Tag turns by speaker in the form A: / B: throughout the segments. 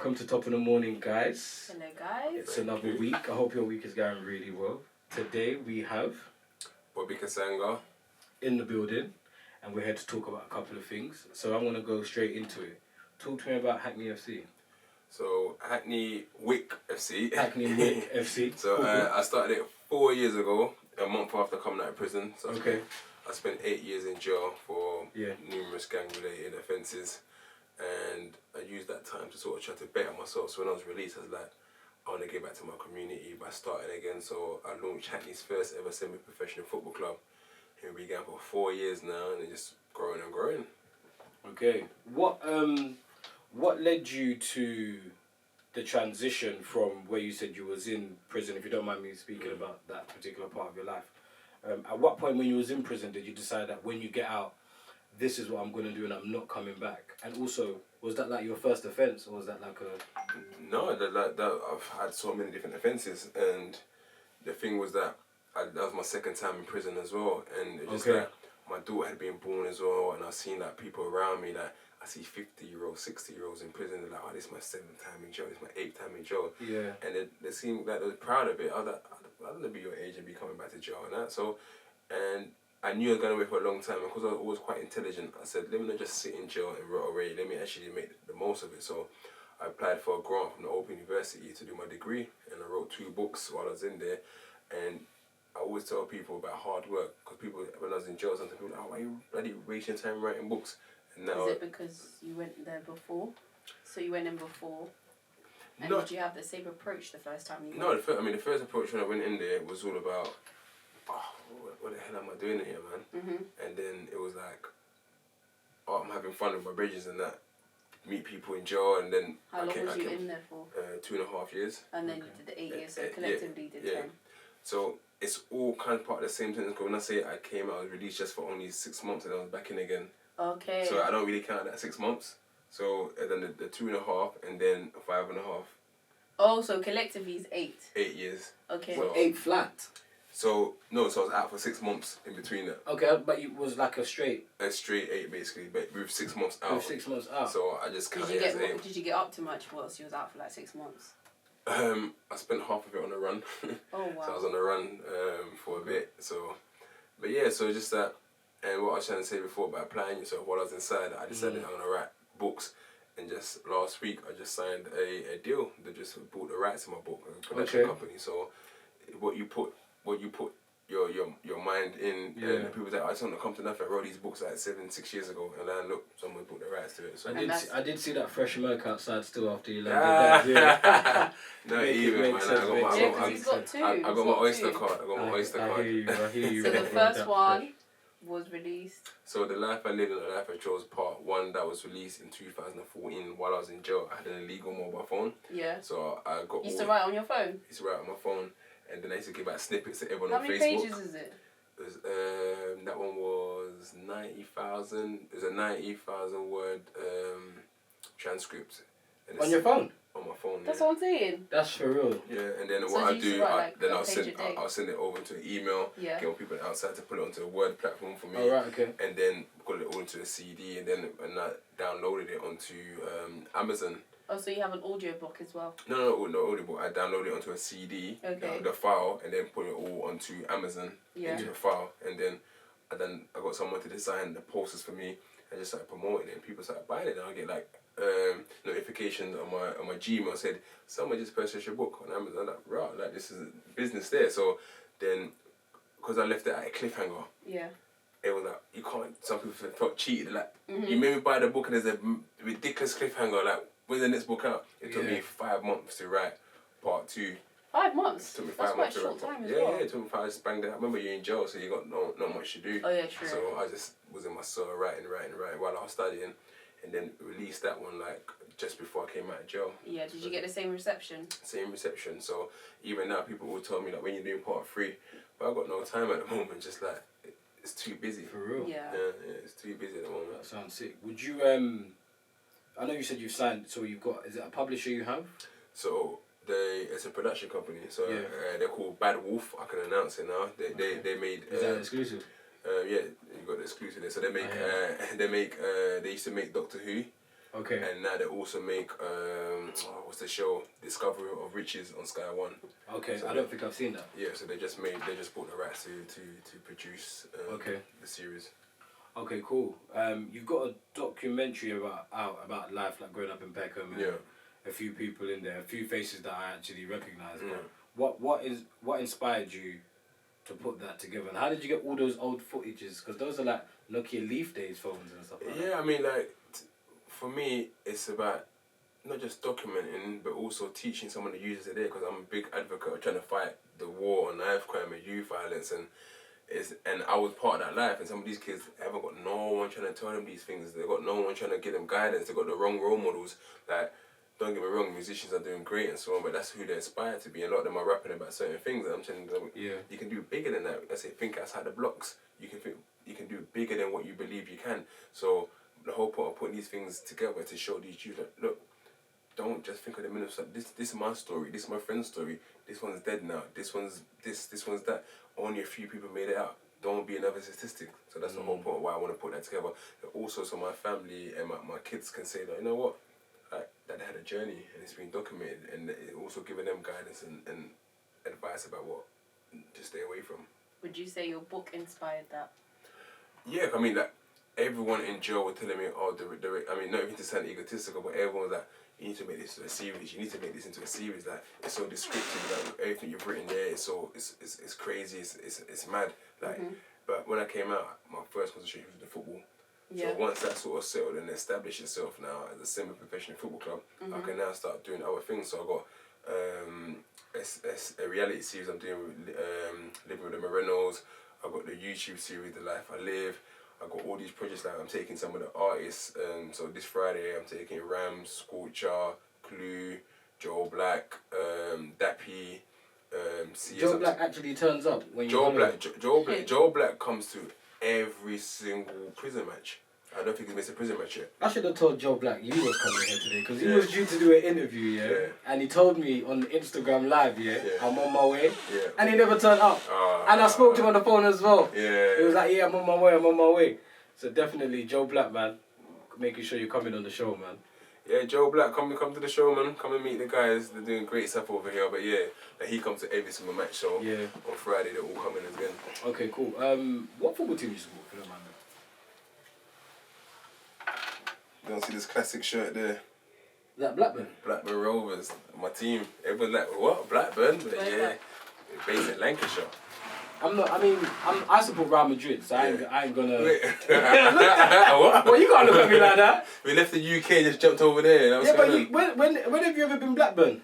A: welcome to Top of the Morning, guys.
B: Hello, guys.
A: It's another week. I hope your week is going really well. Today we have
C: KASSANGA
A: in the building, and we're here to talk about a couple of things. So I'm going to go straight into it. Talk to me about Hackney FC.
C: So HACKNEYWICK FC.
A: HACKNEYWICK FC.
C: So I started it 4 years ago, a month after coming out of prison. So I spent 8 years in jail for numerous gang-related offences, and I used that time to sort of try to better myself. So when I was released, I was like, I want to get back to my community by starting again. So I launched Hackney's first ever semi-professional football club. Here we began for 4 years now, and it's just growing and growing.
A: Okay. What led you to the transition from where you said you was in prison, if you don't mind me speaking about that particular part of your life? At what point when you was in prison did you decide that when you get out, this is what I'm going to do and I'm not coming back? And also, was that like your first offence, or was that like a...
C: No, I've had so many different offences, and the thing was that that was my second time in prison as well, and it just like my daughter had been born as well, and I seen like people around me that I see 50-year-olds, 60-year-olds in prison. They're like, oh, this is my 7th time in jail, this is my 8th time in jail.
A: Yeah.
C: And they seemed like they were proud of it. I was like, I don't want to be your age and be coming back to jail and that. So, and I knew I was going away for a long time, and because I was always quite intelligent, I said, let me not just sit in jail and rot away, let me actually make the most of it. So I applied for a grant from the Open University to do my degree, and I wrote 2 books while I was in there. And I always tell people about hard work, because people, when I was in jail, sometimes people were like, oh, why are you bloody wasting time writing books? And now,
B: is it because you went there before? So you went in before? And
C: no,
B: did you have the same approach the first time you
C: no,
B: went?
C: the first approach when I went in there was all about, oh, what the hell am I doing here, man? And then it was like, oh, I'm having fun with my bridges and that. Meet people in jail, and then
B: How long was you in there for?
C: 2.5 years.
B: And then you did the 8 years, so collectively did 10.
C: So it's all kind of part of the same thing. Because when I say I came out, I was released just for only 6 months, and I was back in again.
B: Okay.
C: So I don't really count that 6 months. So and then the 2.5, and then 5.5.
B: Oh, so collectively is 8.
C: 8 years.
B: Okay.
A: So 8 flat?
C: So no, so I was out for 6 months in between that.
A: Okay, but it was like a straight
C: 8 basically, but with 6 months out.
A: With 6 months out.
C: So I just
B: did you get up to much whilst you was out for like 6 months?
C: I spent half of it on a run.
B: Oh wow.
C: So I was on a run for a bit. So, but yeah, so just that, and what I was trying to say before about applying yourself while I was inside, I decided I'm gonna write books. And just last week, I just signed a deal. They just bought the rights to my book, a production company. So, what you put your mind in, and people that I just want to come to nothing. I wrote these books like 6 years ago, and then look, someone bought the rights to it. So
A: I did see that fresh milk outside still after you landed that.
C: No, even man. I got my Oyster card.
A: I hear you.
B: So the first one was released.
C: So The Life I Lived and The Life I Chose Part 1, that was released in 2014 while I was in jail. I had an illegal mobile phone. Yeah. So I got.
B: You used to write on your phone?
C: Used to write on my phone, and then I used to give out snippets to everyone on Facebook.
B: How many pages is it?
C: It was, that one was 90,000. It was a 90,000 word transcript. And
A: on your phone?
C: On my phone.
B: That's what I'm saying.
A: That's for real.
C: Yeah, and then
B: so
C: what I do, I'll
A: send
C: it over to an email.
B: Yeah.
C: Get people outside to put it onto a Word platform for me.
A: Oh, right, okay.
C: And then put it all into a CD, and then I downloaded it onto Amazon.
B: Oh, so you have an audio book as well?
C: No audio book. I downloaded it onto a CD, the file, and then put it all onto Amazon into a file, and then I got someone to design the posters for me. I just started promoting it, and people started buying it, and I get like notifications on my Gmail said someone just purchased your book on Amazon. I'm like, right, like this is business there. So then, because I left it at a cliffhanger, it was like you can't. Some people felt cheated. Like you made me buy the book, and there's a ridiculous cliffhanger. Like when's the next book out? It took me 5 months to write part 2.
B: 5 months.
C: It took me 5 months to write. Time as well. Yeah, it took me 5 months. Banged it. I remember you're in jail, so you got not much to do.
B: Oh yeah, true.
C: So I just was in my cell writing while I was studying, and then released that one like just before I came out of jail.
B: Yeah. Did you get the same reception?
C: Same reception. So even now, people will tell me like when you're doing part 3, but I've got no time at the moment. Just like it's too busy.
A: For real.
B: Yeah.
C: Yeah, it's too busy at the moment.
A: That sounds sick. Would you I know you said you've signed. So you've got. Is it a publisher you have?
C: So it's a production company. So they're called Bad Wolf. I can announce it now. They made.
A: Is that exclusive?
C: Yeah, you got the exclusive there. So they make they used to make Doctor Who,
A: Okay.
C: And now they also make what's the show? Discovery of Riches on Sky One.
A: Okay,
C: So
A: I don't think I've seen that.
C: Yeah, so they just bought the rights to produce the series.
A: Okay, cool. You've got a documentary about life, like growing up in Peckham. And a few people in there, a few faces that I actually recognise. What inspired you to put that together? And how did you get all those old footages? Because those are like Nokia Leaf days phones and stuff like that.
C: Yeah, I mean, like, for me, it's about not just documenting, but also teaching someone to use it today, because I'm a big advocate of trying to fight the war on knife crime and youth violence, and I was part of that life, and some of these kids haven't got no one trying to tell them these things. They've got no one trying to give them guidance. They've got the wrong role models. Like, don't get me wrong, musicians are doing great and so on, but that's who they aspire to be. A lot of them are rapping about certain things, and I'm saying, you can do bigger than that. I say, think outside the blocks. You can do bigger than what you believe you can. So the whole point of putting these things together to show these youth that, look, don't just think of the minutes. This is my story. This is my friend's story. This one's dead now. This one's this. This one's that. Only a few people made it out. Don't be another statistic. So that's the whole point of why I want to put that together. And also, so my family and my kids can say that, you know what, that they had a journey and it's been documented, and it also giving them guidance and advice about what to stay away from.
B: Would you say your book inspired that?
C: Yeah, I mean, like, everyone in jail were telling me, oh, I mean, not even to sound egotistical, but everyone was like, you need to make this into a series. You need to make this into a series. Like, it's so descriptive. Like, everything you've written there is so it's crazy. It's mad. Like, but when I came out, my first concentration was the football. Yeah. So once that sort of settled and established itself now as a semi-professional football club, I can now start doing other things. So I got a reality series I'm doing with Living with the Morenos. I've got the YouTube series, The Life I Live. I've got all these projects that I'm taking some of the artists. So this Friday I'm taking Rams, Scorcher, Clue, Joe Black, Dappy.
A: Joe Black actually turns up when you
C: Joe Black comes to every single prison match. I don't think he's missed a prison match yet.
A: I should have told Joe Black you was coming here today, because he was due to do an interview, and he told me on Instagram Live, I'm on my way, and he never turned up. And I spoke to him on the phone as well. He was like, I'm on my way. So definitely Joe Black, man, making sure you're coming on the show, man.
C: Yeah, Joe Black, come to the show, man. Come and meet the guys. They're doing great stuff over here. But yeah, like, he comes to every single match. So on Friday they're all coming again.
A: Okay, cool. What football team you support, if you don't mind?
C: You don't see this classic shirt there?
A: Is that Blackburn?
C: Blackburn Rovers, my team. Everyone's like, what? Blackburn? But yeah, based in Lancashire.
A: I support Real Madrid, so I ain't gonna.
C: What?
A: Well, you can't look at me like that.
C: We left the UK, just jumped over there.
A: When have you ever been Blackburn?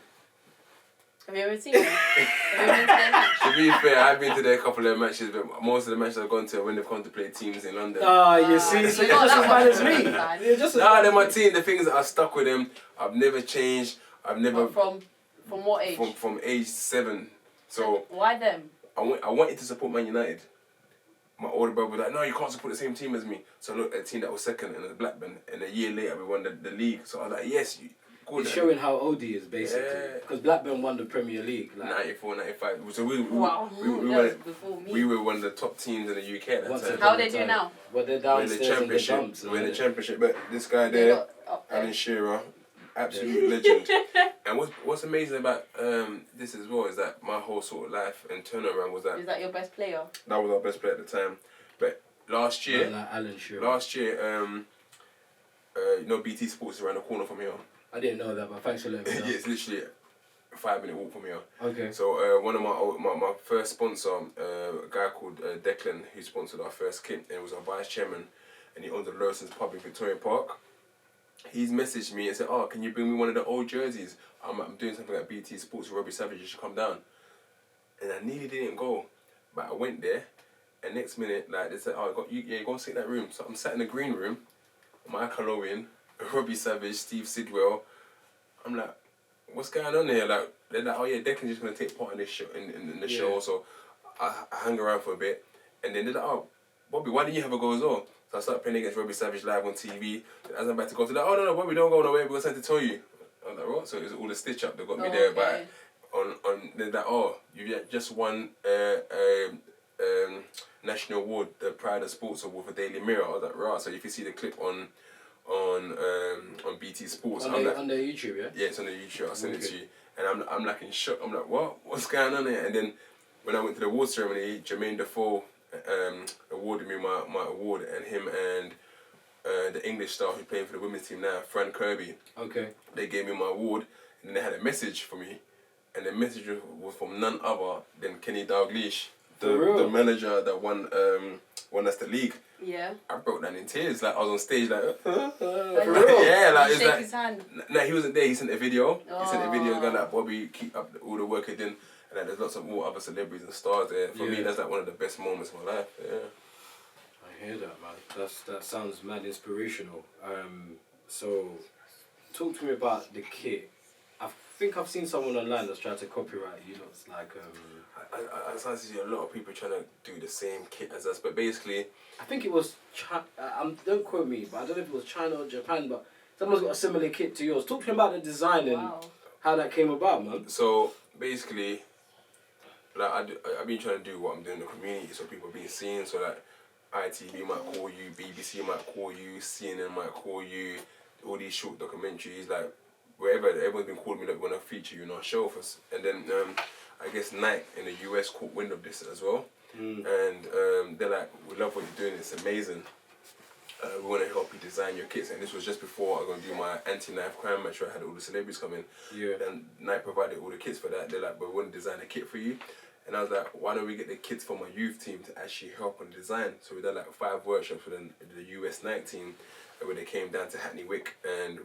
B: Have you ever seen them? Have you been to their match?
C: To be fair, I've been to their couple of matches, but most of the matches I've gone to when they've come to play teams in London.
A: You see, so you're just as bad as me.
C: They're my team. The things that I stuck with them, I've never changed. I've never.
B: From what age?
C: From age 7. So
B: why them?
C: I wanted to support Man United. My older brother was like, no, you can't support the same team as me. So I looked at a team that was second, and it was Blackburn. And a year later, we won the league. So I was like, yes,
A: It's showing how old he is, basically. Because Blackburn won the Premier League.
C: 94, 95. So we
B: before me.
C: We were one of the top teams in the UK at that time.
B: How they do now?
A: Well, they're downstairs in the dumps.
C: We're in the Championship. But this guy there, Alan Shearer, absolute legend. And what's amazing about this as well is that my whole sort of life and turnaround was that...
B: Is that your best player?
C: That was our best player at the time. But last year...
A: like Alan Shearer.
C: Last year, BT Sports is around the corner from here.
A: I didn't know that, but thanks for letting me know.
C: Yeah, it's literally a 5-minute walk from here.
A: Okay.
C: So one of my first sponsor, a guy called Declan, who sponsored our first kit, and was our vice chairman, and he owns the Lawson's pub in Victoria Park. He's messaged me and said, "Oh, can you bring me one of the old jerseys? I'm doing something at BT Sports with Robbie Savage. You should come down." And I nearly didn't go, but I went there, and next minute, like, they said, "Oh, you go and sit in that room." So I'm sat in the green room, Michael Owen, Robbie Savage, Steve Sidwell. I'm like, what's going on here? Like, they're like, "Oh yeah, Declan's just gonna take part in this show, in the show." So I hung around for a bit, and then they're like, "Oh, Bobby, why didn't you have a go as well?" So I started playing against Robbie Savage live on TV. As I'm about to go to that, "Oh no, Bobby, don't go nowhere. We're going to tell you." I was like, "What?" So it was all the stitch up that got me there.
B: Okay.
C: But they're like, "Oh, you just won National Award, the Pride of Sports Award for Daily Mirror." I was like, "Right." So if you see the clip on on BT Sports.
A: On the YouTube, yeah?
C: Yeah, it's on the YouTube. I'll send it to you. And I'm like in shock. I'm like, what? What's going on here? And then when I went to the award ceremony, Jermaine Defoe awarded me my award, and him and the English star who's playing for the women's team now, Fran Kirby.
A: Okay.
C: They gave me my award, and then they had a message for me, and the message was from none other than Kenny Dalglish, the manager that won us the league.
B: Yeah.
C: I broke down in tears. Like I was on stage, like
A: for real?
C: yeah, like it's
B: shake
C: like
B: his hand.
C: no, he wasn't there. He sent a video.
B: Oh.
C: He sent a video going like, Bobby, keep up all the work you're doing. And like, there's lots of more other celebrities and stars there. For me, that's like one of the best moments of my life. Yeah.
A: I hear that, man. That sounds mad inspirational. So talk to me about the kit. I think I've seen someone online that's tried to copyright you. It's like
C: I started to see a lot of people trying to do the same kit as us, but basically,
A: I think it was don't quote me, but I don't know if it was China or Japan, but someone's got a similar kit to yours. Talk to me about the design and how that came about, man.
C: So basically, like I've been trying to do what I'm doing in the community, so people are being seen. So like ITV might call you, BBC might call you, CNN might call you. All these short documentaries, like wherever, everyone's been calling me that want to feature you in our show for us. And then I guess Nike in the US caught wind of this as well. And they're like, we love what you're doing, it's amazing. We want to help you design your kits. And this was just before I was going to do my anti-knife crime match where I had all the celebrities come in.
A: Yeah.
C: And Nike provided all the kits for that. They're like, but we want to design a kit for you. And I was like, why don't we get the kids from my youth team to actually help on the design? So we did like 5 workshops with the US Nike team where they came down to HACKNEYWICK, and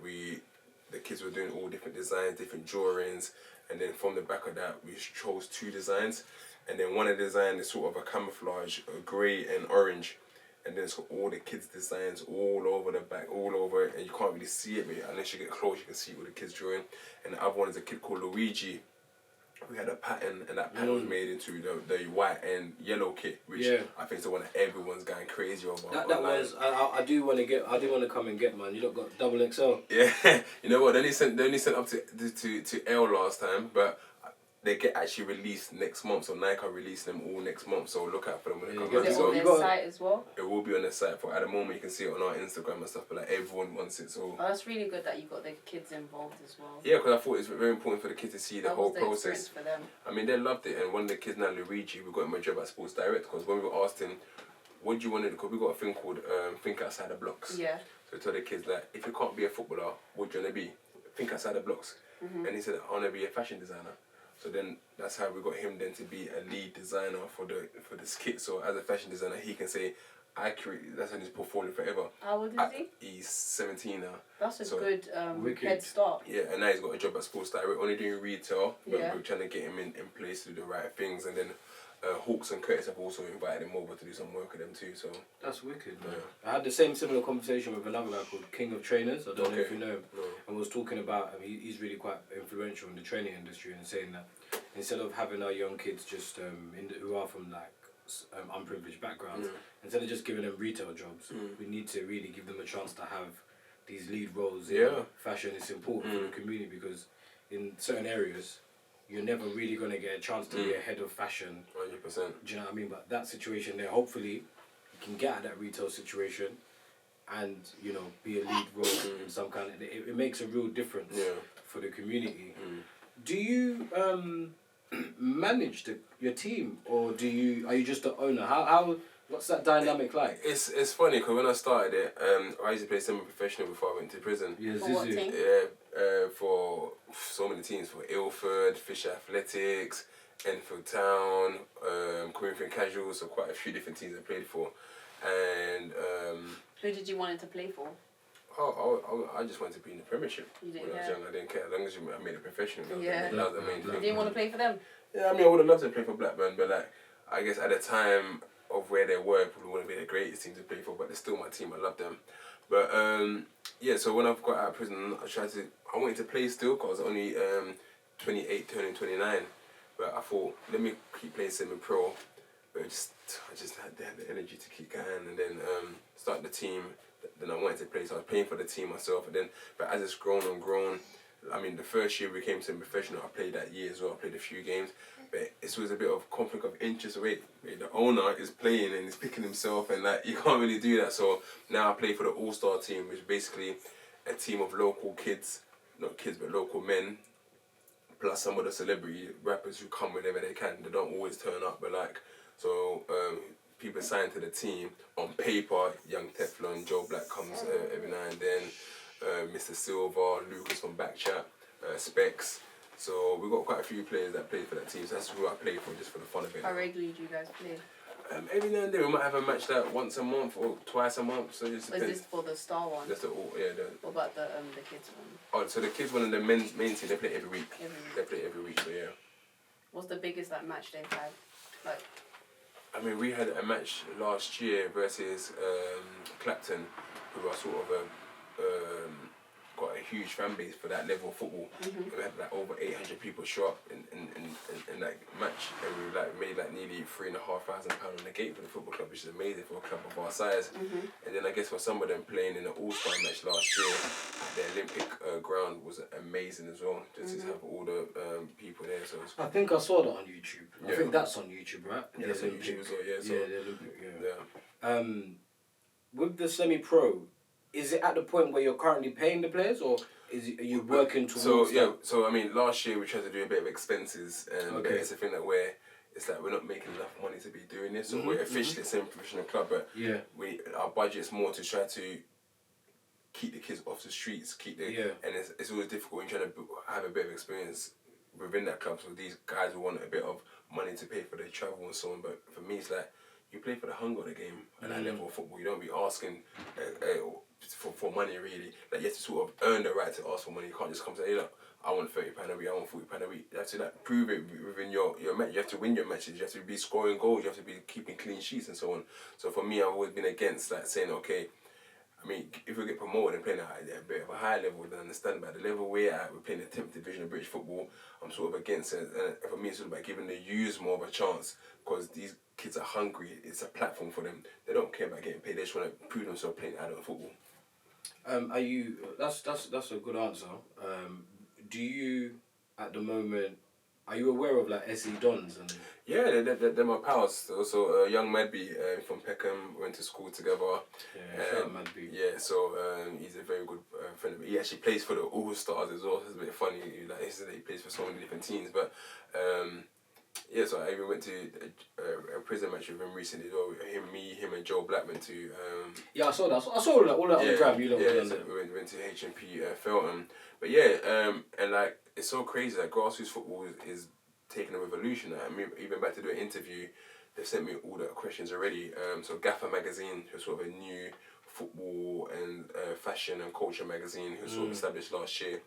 C: the kids were doing all different designs, different drawings, and then from the back of that we chose 2 designs, and then one of the designs is sort of a camouflage, a grey and orange, and then it's got all the kids' designs all over the back, all over it, and you can't really see it, but unless you get close you can see what the kids drawing. And the other one is a kid called Luigi. We had a pattern, and that pattern was made into the white and yellow kit, which I think is the one that everyone's going crazy over.
A: That was I do want to come and get, man. You lot got XXL.
C: Yeah, you know what? They only sent up to L last time, but they get actually released next month. So Nike are releasing them all next month. So look out for them when they come out.
B: Is it on their site as well?
C: It will be on their site. For at the moment, you can see it on our Instagram and stuff. But like everyone wants it. So
B: that's really good that you got the kids involved as well.
C: Yeah, because I thought it's very important for the kids to see the whole process.
B: For them.
C: I mean, they loved it. And one of the kids now, Luigi, we got him a job at Sports Direct because when we asked him, what do you want to do? Because we got a thing called Think Outside the Blocks.
B: Yeah.
C: So we told the kids like, if you can't be a footballer, what do you want to be? Think outside the blocks. And he said, I want to be a fashion designer. So then that's how we got him then to be a lead designer for this kit. So as a fashion designer, he can say, that's in his portfolio forever.
B: How old is he?
C: He's 17 now.
B: That's a good head start.
C: Yeah, and now he's got a job at Sports Direct. We're only doing retail, but we're trying to get him in place to do the right things. And then Hawks and Curtis have also invited him over to do some work with them too. So
A: that's wicked, man. I had the similar conversation with another guy called King of Trainers. I don't know if you know him. No. And was talking about he's really quite influential in the training industry, and saying that instead of having our young kids just who are from like unprivileged backgrounds, instead of just giving them retail jobs, we need to really give them a chance to have these lead roles in fashion. It's important for the community because in certain areas you're never really going to get a chance to be ahead of fashion.
C: 100%.
A: Do you know what I mean? But that situation there, hopefully you can get out of that retail situation and, you know, be a lead role in some kind of... It makes a real difference for the community. Do you manage your team, or are you just the owner? What's that dynamic like?
C: It's funny because when I started it, I used to play semi-professional before I went to prison.
A: Yeah,
B: for what team?
C: For so many teams, for Ilford, Fisher Athletics, Enfield Town, Corinthian Casuals, so quite a few different teams I played for. And
B: who did you want to play for?
C: I just wanted to be in the Premiership.
B: You didn't,
C: when I was young, I didn't care. As long as I made it professional, that was the main thing.
B: You didn't want to play for them?
C: Yeah, I mean, I would have loved to play for Blackburn, but like, I guess at the time of where they were, it probably wouldn't be the greatest team to play for, but they're still my team. I love them. But yeah, so when I've got out of prison, I wanted to play still because I was only 28, turning 29. But I thought, let me keep playing semi-pro. But I just had the energy to keep going, and then start the team. Then I wanted to play, so I was playing for the team myself. And then, but as it's grown and grown, I mean, the first year we came to professional, I played that year as well. I played a few games, but it was a bit of conflict of interest. Wait, the owner is playing and he's picking himself, and like you can't really do that. So now I play for the All-Star team, which is basically a team of local kids, not kids but local men, plus some of the celebrity rappers who come whenever they can. They don't always turn up, but like so. People signed to the team on paper. Young Teflon, Joe Black comes every now and then. Mr. Silver, Lucas from Backchat, Specs. So we've got quite a few players that play for that team. So that's who I play for, just for the fun of it.
B: How regularly do you guys play?
C: Every now and then we might have a match like once a month or twice a month. So just
B: is this for the star one?
C: That's
B: What about the kids one?
C: Oh, so the kids one and the main team, they play every week. They play every week. So yeah.
B: What's the biggest match they've had? Like.
C: I mean, we had a match last year versus Clapton, who are sort of got a huge fan base for that level of football. Mm-hmm. We had like over 800 people show up in that match, and we like made like nearly £3,500 on the gate for the football club, which is amazing for a club of our size. Mm-hmm. And then I guess for some of them playing in the All-Star match last year, the Olympic ground was amazing as well. Just to have all the people there. So
A: I think I saw that on YouTube. I think that's on YouTube, right?
C: Yeah, that's on YouTube as well. Yeah, so,
A: the Olympic. Yeah. With the semi-pro, is it at the point where you're currently paying the players, or are you working towards that?
C: So I mean, last year we tried to do a bit of expenses, and it's a thing that it's like we're not making enough money to be doing this. So we're officially a semi-professional club, but our budget's more to try to keep the kids off the streets, and it's always difficult when you're trying to have a bit of experience within that club. So these guys will want a bit of money to pay for their travel and so on. But for me, it's like you play for the hunger of the game at that level of football. You don't be asking for money really. Like you have to sort of earn the right to ask for money. You can't just come and say, hey, look, I want £30 a week, I want £40 a week. You have to like prove it within your match. You have to win your matches. You have to be scoring goals. You have to be keeping clean sheets and so on. So for me, I've always been against like saying, okay, I mean, if we get promoted and playing at a bit of a higher level, then I understand. But at the level we're at, we're playing the 10th division of British football, I'm sort of against it. And for me, it's sort of about giving the youths more of a chance, because these kids are hungry. It's a platform for them. They don't care about getting paid. They just want to prove themselves playing adult football.
A: Are you? That's a good answer. Do you, at the moment, are you aware of like SE Dons and?
C: Yeah, they're my pals. Also, young Madby from Peckham, went to school together.
A: Yeah, shout out Madby.
C: Yeah, so he's a very good friend of me. He actually plays for the All Stars as well. It's a bit funny. Like he plays for so many different teams, but. Yeah, so I even went to a prison match with him recently. Him and Joe Black went to.
A: Yeah, I saw that. I saw all that on the gram.
C: So we went to HMP Felton. But yeah, and like it's so crazy. Like grassroots football is taking a revolution. I mean, even back to do an interview, they sent me all the questions already. So Gaffer magazine, who's sort of a new football and fashion and culture magazine, who sort of established last year.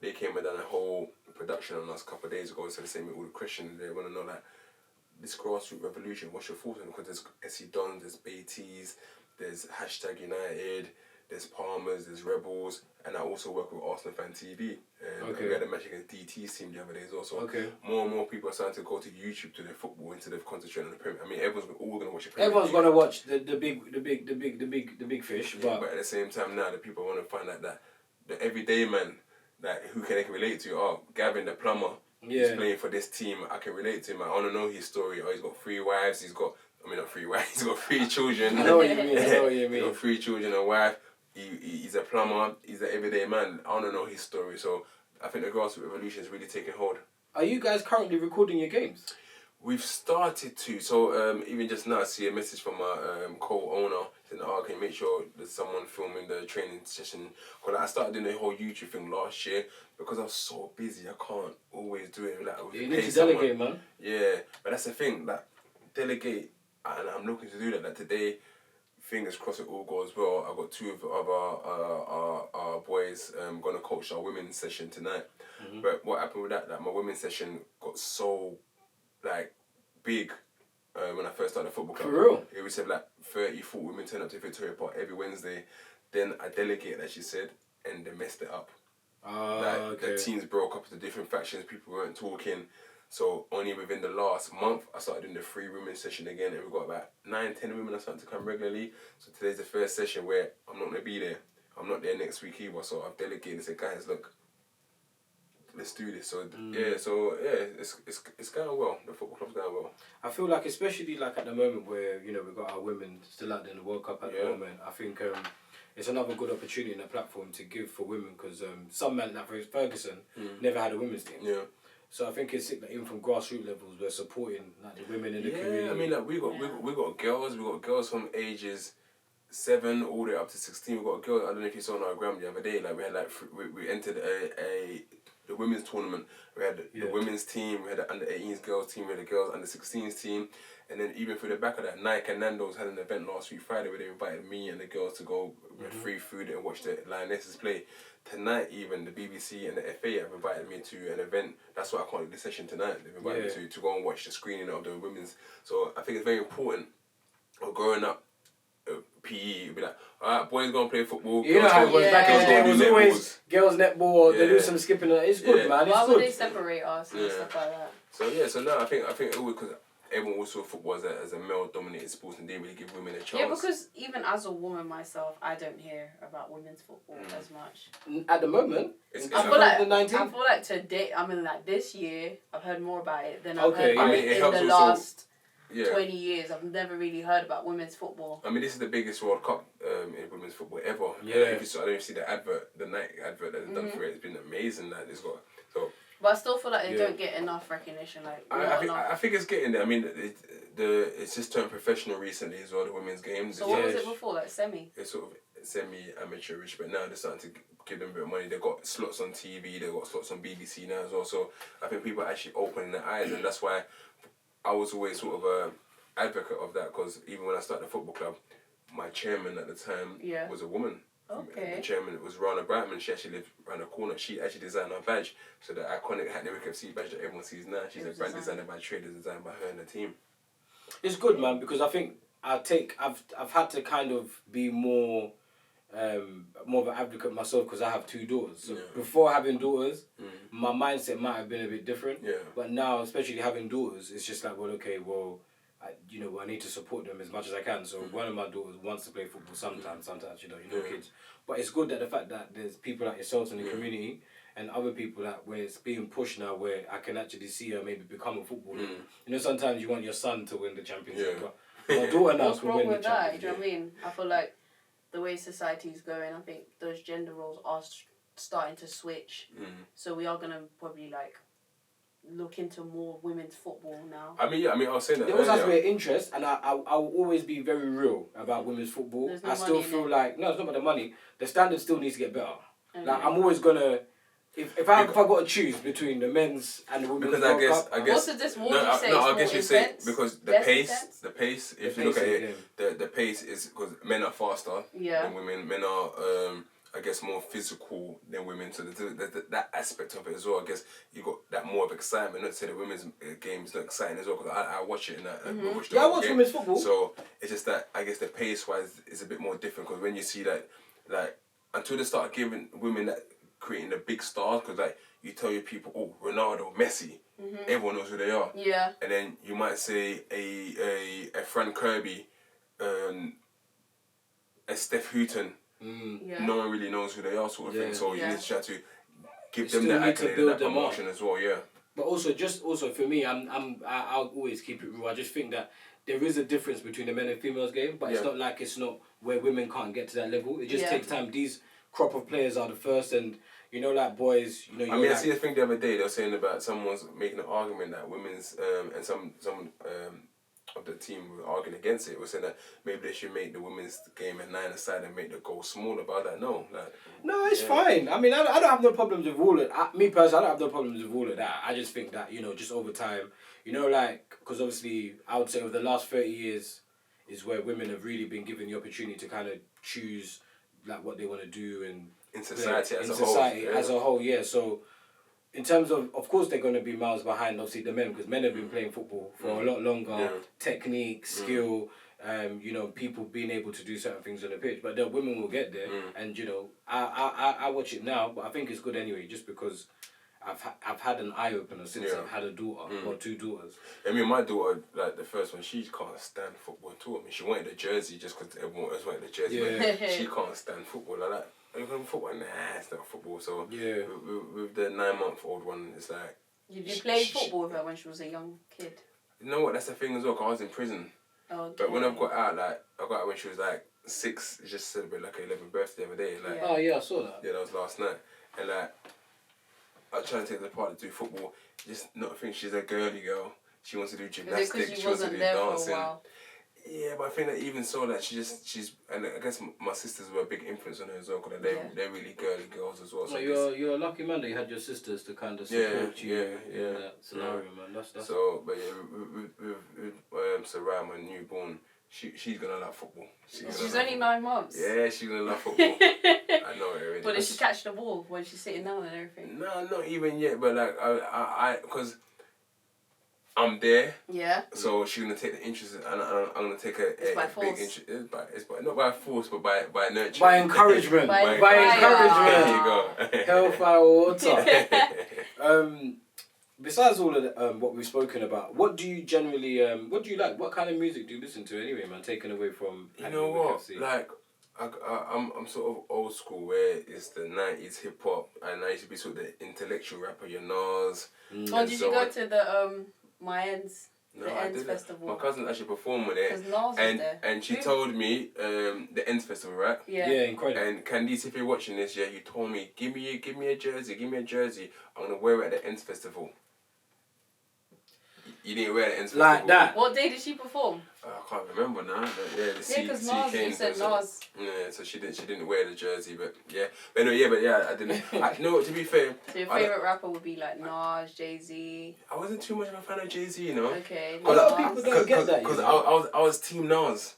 C: They came and done a whole production on us a couple of days ago, so they sent me all the questions. They want to know like this grassroots revolution. What's your thoughts on it? Because there's SC Dons, there's BTs, there's #United, there's Palmers, there's Rebels, and I also work with Arsenal Fan TV. And we had a match against DT's team the other day as well. So more and more people are starting to go to YouTube to their football instead of concentrating on the Premier. I mean, everyone's all going to watch the Premier.
A: Everyone's going to watch the big fish.
C: Yeah, but at the same time now, the people want to find out that the everyday man. Like who can I relate to? Oh, Gavin the plumber. He's playing for this team. I can relate to him. I want to know his story. Oh, he's got 3 wives. Not 3 wives. He's got 3 children.
A: I know what you mean.
C: He's got 3 children, a wife. He's a plumber. He's an everyday man. I want to know his story. So I think the grassroots revolution is really taking hold.
A: Are you guys currently recording your games?
C: We've started to. So even just now, I see a message from my co-owner saying, "Oh, can you make sure there's someone filming the training session?" Because I started doing the whole YouTube thing last year because I was so busy. I can't always do it. Like
A: you need to delegate, man.
C: Yeah, but that's the thing. Like delegate, and I'm looking to do that. Like today, fingers crossed it all goes well. I've got 2 of our boys gonna coach our women's session tonight. But what happened with that? Like my women's session got so like big when I first started the football club.
A: For real?
C: It was like 30, 40 women turn up to Victoria Park every Wednesday. Then I delegated, as she said, and they messed it up. The teams broke up into different factions, people weren't talking. So only within the last month, I started doing the free women's session again, and we've got about 9, 10 women are starting to come regularly. So today's the first session where I'm not going to be there. I'm not there next week either, so I've delegated and said, guys, look, let's do this. So it's going well. The football club's going well.
A: I feel like, especially like at the moment where we've got our women still out there in the World Cup at the moment. I think it's another good opportunity and a platform to give for women because some men like Ferguson never had a women's team.
C: Yeah.
A: So I think it's sick that even from grassroots levels we're supporting like the women in the community.
C: I mean, like we got girls from ages 7 all the way up to 16. We got a girl. I don't know if you saw on our gram the other day. Like we had we entered the women's tournament. We had the women's team. We had the under 18s girls team. We had the girls under 16s team. And then even through the back of that, Nike and Nando's had an event last week Friday where they invited me and the girls to go with free food and watch the Lionesses play. Tonight even the BBC and the FA have invited me to an event. That's why I can't do the session tonight. They've invited me to go and watch the screening of the women's. So I think it's very important. Growing up, PE, you'd be like, alright, boys go and play football.
A: You know how it was back in the day. It was always girls netball or they do some skipping. It's good, man. It's
B: Why
A: good.
B: would they separate us and stuff like that?
C: So no, I think it was because everyone also saw football as a male-dominated sport and didn't really give women a chance.
B: Yeah, because even as a woman myself, I don't hear about women's football as much.
A: At the moment,
B: I feel like today, I mean, like this year, I've heard more about it than I've heard about it in the last 20 years. I've never really heard about women's football.
C: I mean, this is the biggest World Cup in women's football ever.
A: Yeah.
C: I don't know if you see the advert, the Nike advert that they've done for it. It's been amazing. That it's got
B: But I still feel like they don't get enough recognition. Like
C: I think it's getting there. I mean, it's just turned professional recently as well. The women's games.
B: So what was it before? Like semi.
C: It's sort of semi-amateurish, but now they're starting to give them a bit of money. They've got slots on TV. They've got slots on BBC now as well. So I think people are actually opening their eyes, and that's why I was always sort of a advocate of that, because even when I started the football club, my chairman at the time was a woman.
B: Okay.
C: The chairman was Rana Brightman. She actually lived around the corner. She actually designed our badge. So the iconic HACKNEYWICK FC badge that everyone sees now, she's a brand designer by trade, designed by her and the team.
A: It's good, man, because I think I've had to kind of be more of an advocate myself because I have 2 daughters. So before having daughters, my mindset might have been a bit different. Yeah. But now, especially having daughters, it's just like, I need to support them as much as I can. So one of my daughters wants to play football sometimes, kids. But it's good that the fact that there's people like yourselves in the community and other people that where it's being pushed now, where I can actually see her maybe become a footballer. Sometimes you want your son to win the Champions League, but my daughter now
B: what's wrong with that? Do you know what I mean? I feel like the way society's going, I think those gender roles are starting to switch. So we are gonna probably look into more women's football now.
C: I mean, I was saying that
A: there was actually an interest, and I will always be very real about women's football.
B: No
A: I still feel like it's not about the money. The standard still needs to get better. Okay. Like I'm always gonna. If I got to choose between the men's and the women's,
C: because I guess.
B: I guess you say
C: because the pace. If you look at it, the pace is because men are faster than women. Men are I guess more physical than women. So that aspect of it as well. I guess you got that more of excitement. Not to say the women's game is not exciting as well, because I watch it and I
A: watch women's football.
C: So it's just that I guess the pace wise is a bit more different, because when you see that, until they start giving women that, creating the big stars, because you tell your people, oh, Ronaldo, Messi, everyone knows who they are.
B: Yeah.
C: And then you might say a Fran Kirby, a Steph Houghton. No one really knows who they are, sort of thing. So you need to try to give them the accolade and that promotion as well. Yeah.
A: But also for me, I'll always keep it real. I just think that there is a difference between the men and females game, but it's not where women can't get to that level. It just takes time. These crop of players are the first, and boys.
C: I see a thing the other day. They were saying about someone's making an argument that women's and some of the team were arguing against it. We're saying that maybe they should make the women's game a 9-a-side and make the goal smaller. But no,
A: it's fine. I mean, I don't have no problems with all of that. Me personally, I don't have no problems with all of that. I just think that just over time, because obviously I would say over the last 30 years is where women have really been given the opportunity to kind of choose what they want to do and
C: in society
A: as a whole. Yeah. So in terms of course they're going to be miles behind obviously the men, because men have been playing football for a lot longer. Technique, skill, people being able to do certain things on the pitch, but the women will get there. And I watch it now, but I think it's good anyway, just because I've had an eye opener since I've had a daughter or 2 daughters.
C: I mean, my daughter, the first one, she can't stand football at all. I mean, she wanted a jersey just because everyone else wanted a jersey. Yeah. She can't stand football like that. are you going football? Nah, it's not football. So
A: yeah,
C: with the 9-month-old one, it's like.
B: You played football with her when she was a young kid?
C: You know what? That's the thing as well. 'Cause I was in prison.
B: Okay.
C: But when I got out, I got out when she was like 6. Just celebrated like her 11th birthday the other day. Like,
A: oh yeah, I saw that.
C: Yeah, that was last night. And like, I was trying to take the part to do football. Just not think she's a girly girl. She wants to do gymnastics. She wants to do dancing. Yeah, but I think that even so, that she's, and I guess my sisters were a big influence on her as well, because they're really girly girls as well. So
A: you're a lucky man that you had your sisters to kind of support you in that scenario, man. That's
C: so, but yeah, with Sarah, my newborn, she's gonna love football.
B: She's only 9 months.
C: Yeah, she's gonna love football. I know it already.
B: But does she catch the ball when she's sitting down and everything?
C: No, not even yet. But like I because I'm there.
B: Yeah.
C: So she's gonna take the interest, and I'm gonna take a big interest. It's by not by force, but by nurture.
A: By encouragement. by encouragement. There you go. Hellfire water. Besides all of what we've spoken about, what do you generally what do you like? What kind of music do you listen to anyway, man? Taken away from
C: you know what, like I'm sort of old school, where it's the 90s hip hop, and I used to be sort of the intellectual rapper, your Nas.
B: Oh, did you go to the My Ends?
C: No,
B: the Ends Festival.
C: My cousin actually performed with it.
B: Because Nas was there.
C: And she told me, the Ends Festival, right?
B: Yeah.
A: Yeah, incredible.
C: And Candice, if you're watching this, yeah, you told me, give me a jersey, I'm gonna wear it at the Ends Festival. You didn't wear the Ends Festival.
A: Like that.
B: What day did she perform?
C: I can't remember now. But yeah,
B: because Nas, you said Nas.
C: Yeah, so she didn't wear the jersey, but yeah. But no, I didn't. You know what, to be fair.
B: So your favourite rapper would be like Nas, Jay-Z?
C: I wasn't too much of a fan of Jay-Z, you know.
B: Okay.
A: A lot of people don't get that,
C: because I was Team Nas.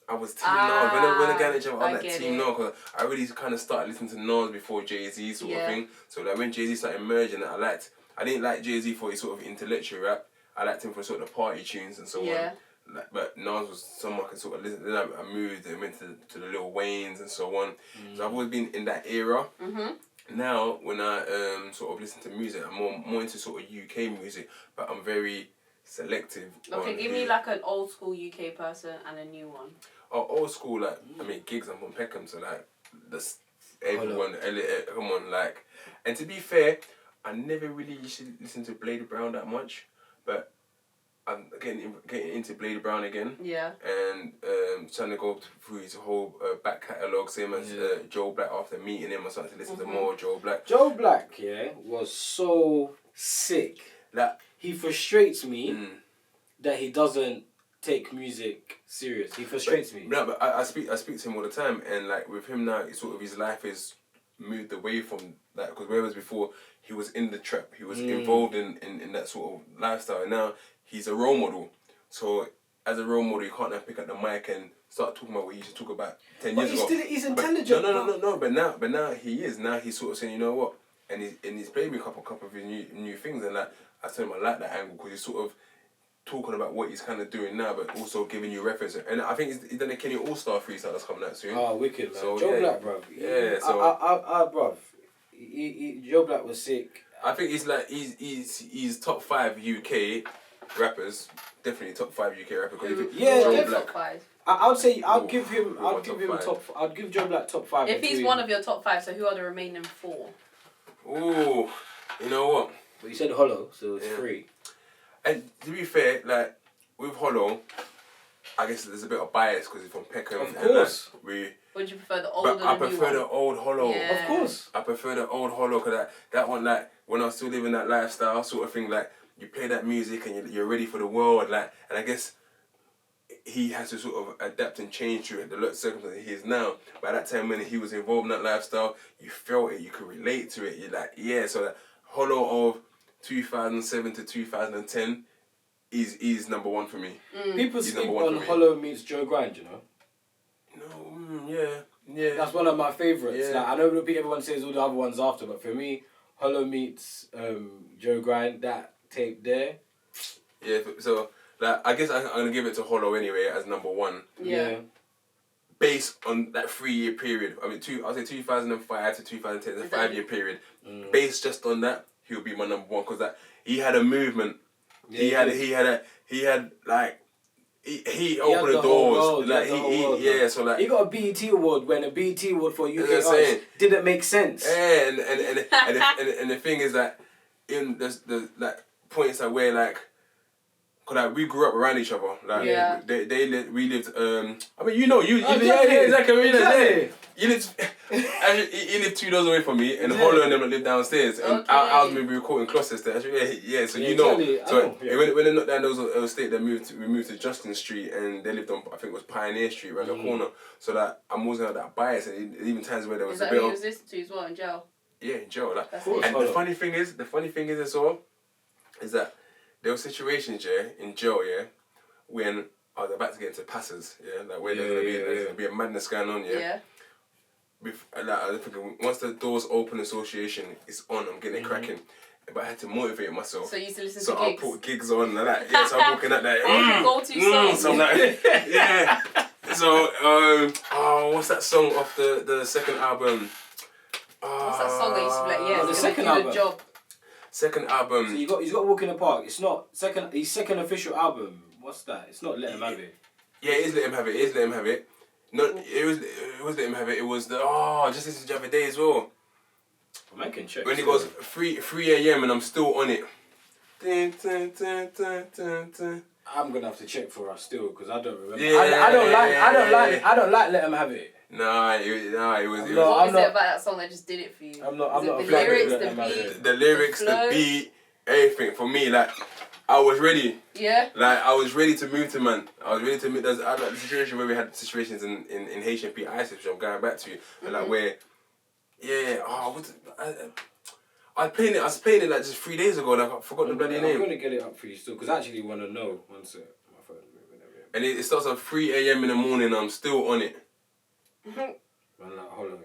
C: I was Team Nas. When I got each other, I was like Team Nas, because I really kind of started listening to Nas before Jay-Z sort of thing. So like when Jay-Z started emerging, I didn't like Jay-Z for his sort of intellectual rap. I liked him for sort of the party tunes and so on. Like, but Nas was someone I could sort of listen. Then I moved and went to the Lil Waynes and so on. So I've always been in that era. Now when I sort of listen to music, I'm more into sort of UK music, but I'm very selective.
B: Okay, give me like an old school UK person and a new one.
C: Oh, old school, like I mean, gigs. I'm from Peckham, so like that's everyone. Come on, like. And to be fair, I never really used to listen to Blade Brown that much. But I'm getting into Blade Brown again. Yeah. And trying to go through his whole back catalogue, same as Joe Black. After meeting him, I started to listen to more Joe Black.
A: Joe Black, was so sick that he frustrates me that he doesn't take music serious. He frustrates me.
C: No, but I speak to him all the time, and like with him now, it's sort of his life is moved away from that, because whereas before he was in the trap, he was involved in that sort of lifestyle, and now he's a role model. So as a role model, you can't now pick up the mic and start talking about what he used to talk about 10 years ago.
A: He's intelligent.
C: No. But now he is. Now he's sort of saying, you know what? And he's played me a couple of his new things, and like I told him I like that angle, because he's sort of talking about what he's kind of doing now, but also giving you reference. And I think he's done a Kenny All-Star freestyle that's coming out soon.
A: Oh, wicked, man.
C: So,
A: Joe Black, bruv.
C: Yeah, so...
A: bruv. Joe Black was sick.
C: I think he's top 5 UK rappers. Definitely top 5 UK rappers.
B: Joe Black. Top 5.
A: I would say I'd give Joe Black top 5.
B: If he's one of your top 5, so who are the remaining 4?
C: Ooh, you know what?
A: But you said Hollow, so it's 3.
C: And to be fair, like with Hollow, I guess there's a bit of bias because he's from Peckham.
A: Of course.
C: And
B: would you prefer the old or the new one?
C: I prefer the old Hollow.
B: Yeah.
A: Of course.
C: I prefer the old Hollow, because that one, like when I was still living that lifestyle sort of thing, like you play that music and you're ready for the world, like, and I guess he has to sort of adapt and change to the circumstances he is now. By that time when he was involved in that lifestyle, you felt it, you could relate to it. You're like, yeah, so that Hollow of 2007 to 2010 is number 1 for me.
A: People sleep on Hollow meets Joe Grind, you know?
C: No, yeah.
A: That's one of my favourites. Yeah. Like, I know everyone says all the other ones after, but for me, Hollow meets Joe Grind, that tape there.
C: Yeah, so like, I guess I'm going to give it to Hollow anyway as number 1.
B: Yeah.
C: Based on that 3-year period. I mean, I'll say 2005 to 2010, the 5-year period. Based just on that, he'll be my number 1, because that he had a movement. Yeah, he had like he opened the doors. Like so like
A: he got a BET award when a BET award for UK artists didn't make sense.
C: Yeah, and the thing is that in the like points that where like. Cause like we grew up around each other, like we lived. I mean, exactly. You lived, he lived 2 doors away from me, and Hollow and them lived downstairs, and I was maybe recording Gloucester. So you know. So when they knocked down those estate, we moved to Justin Street, and they lived on I think it was Pioneer Street, around the corner. So that I'm always had that bias, and even times where there was a bit of. Is that who you was listening
B: to as well in jail?
C: Yeah, in jail. Like, and the funny thing is as well, is that. There were situations, in jail, when I was about to get into passes, like where there's gonna be a madness going on, Like, I was thinking, once the doors open, association is on, I'm getting it cracking. But I had to motivate myself.
B: So you used to listen to
C: gigs?
B: So
C: I put gigs on and that. Yeah, so I'm walking at that.
B: Go-to song.
C: So I'm like, So, what's that song off the second album?
B: What's that song that used to be like,
A: the second album.
B: Job.
C: Second album.
A: So he's got Walk in the Park. It's not his second official album. What's that? It's not Let Him Have It.
C: Yeah, it is Let Him Have It. No, it was Let Him Have It. It was just listened to the other day as well.
A: I can check.
C: When it goes 3 a.m. and I'm still on it.
A: I'm gonna have to check for us still because I don't remember.
C: Yeah,
A: I don't like Let Him Have It.
C: Nah, it was.
B: What is it about that song that just did it for you?
A: I'm not
B: the lyrics, the beat,
C: the lyrics, the beat, everything for me. Like, I was ready.
B: Yeah.
C: Like, I was ready to move to man. I was ready to move. There's the situation where we had situations in HMP ISIS, which I'm going back to, and like where, I was playing it like just 3 days ago. Like I forgot the bloody name.
A: I'm gonna get it up for you still because I actually want to know. One sec, my phone moving.
C: And it starts at 3 a.m. in the morning. I'm still on it.
A: Man, like, hold on,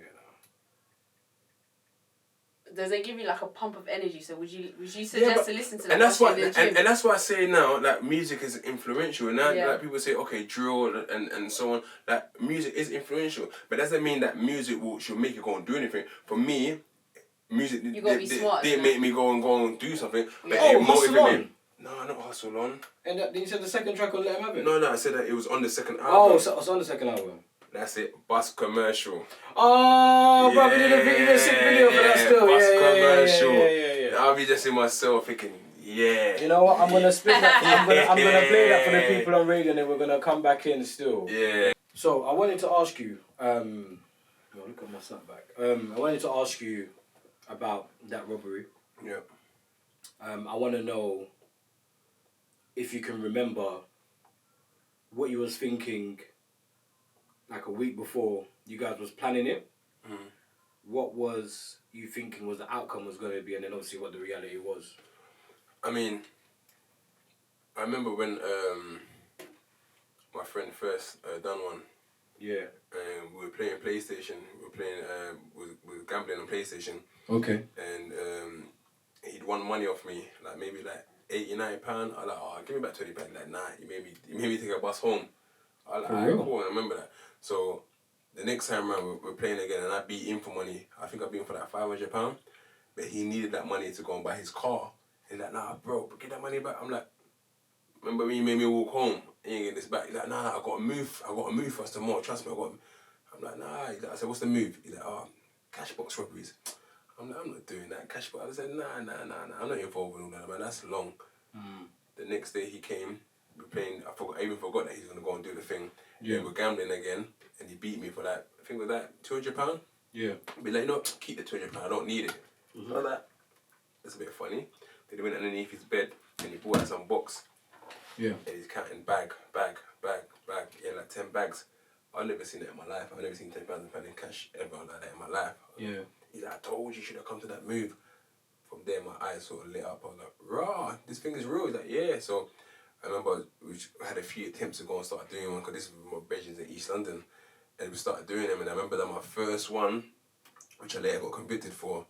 B: Does it give you like a pump of energy? So would you suggest to listen to that?
C: And that's why I say now that music is influential. And now like people say, okay, drill and so on. That music is influential, but doesn't mean that music should make you go and do anything. For me, music didn't make me go and do something, but it motivated me. No, not Hustle On.
A: And did you say the second track on Let Him Have It?
C: No, I said that it was on the second album.
A: Oh, so it's on the second album.
C: That's it. Bus Commercial.
A: Oh, bro, we did a sick video for that still.
C: Bus Commercial.
A: Yeah.
C: I'll be just in myself thinking,
A: You know what? I'm gonna spin that. I'm gonna play that for the people on radio, and then we're gonna come back in still.
C: Yeah.
A: So I wanted to ask you. Look at my snapback. I wanted to ask you about that robbery.
C: Yeah.
A: I want to know if you can remember what you was thinking. Like a week before you guys was planning it, what was you thinking was the outcome was going to be, and then obviously what the reality was?
C: I mean, I remember when my friend first done one.
A: Yeah.
C: We were playing PlayStation. We were gambling on PlayStation.
A: Okay.
C: And he'd won money off me, like maybe like £89. I was like, give me back £20. Like, nah, you made me take a bus home. I was like, alright, cool. I remember that. So the next time around, we're playing again, and I beat him for money. I think I beat him for like £500, but he needed that money to go and buy his car. He's like, nah, bro, get that money back. I'm like, remember when you made me walk home? And you get this back. He's like, nah, I got to move for us tomorrow. Trust me, I'm like, nah. He's like, I said, what's the move? He's like, cash box robberies. I'm like, I'm not doing that. Cash box. I said, nah. I'm not involved in all that, man. That's long. The next day he came. We're playing. I even forgot that he's gonna go and do the thing. Yeah. We're gambling again, and he beat me for that. I think it was that £200.
A: Yeah.
C: Be like, no, keep the £200. I don't need it. Like that. That's a bit funny. Then he went underneath his bed and he bought out some box.
A: Yeah.
C: And he's counting bag. Yeah, like 10 bags. I've never seen that in my life. I've never seen £10,000 in cash ever like that in my life.
A: Yeah.
C: He's like, I told you should have come to that move. From there, my eyes sort of lit up. I was like, rah, this thing is real. He's like, yeah. So I remember we had a few attempts to go and start doing one because this was my bedrooms in East London. And we started doing them. And I remember that my first one, which I later got convicted for,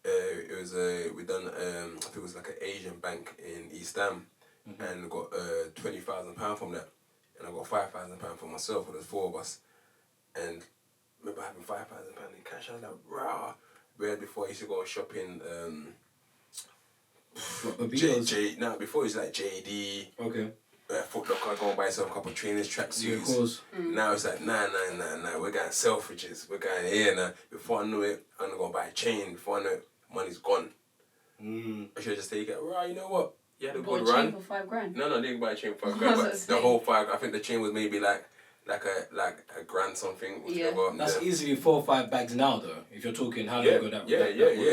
C: it was we done I think it was like an Asian bank in East Ham, and got £20,000 from that, and I got £5,000 for myself. There's 4 of us, and I remember having £5,000 in cash. I was like, rah. Where before I used to go shopping. Before it was like JD.
A: Okay.
C: Foot Locker, go and buy yourself a couple of trainers, tracksuits.
A: Yeah, of course.
C: Now it's like, nah, we're going Selfridges, we're going here now. Before I know it, I'm going to go buy a chain. Before I know it, money's gone. I should just take it, right, you know what? You had a good run.
B: Chain for $5,000?
C: No, I didn't buy a chain for $5,000, but the whole $5,000, I think the chain was maybe like a grand something.
B: Yeah.
A: That's easily 4 or 5 bags now though, if you're talking how long ago that was.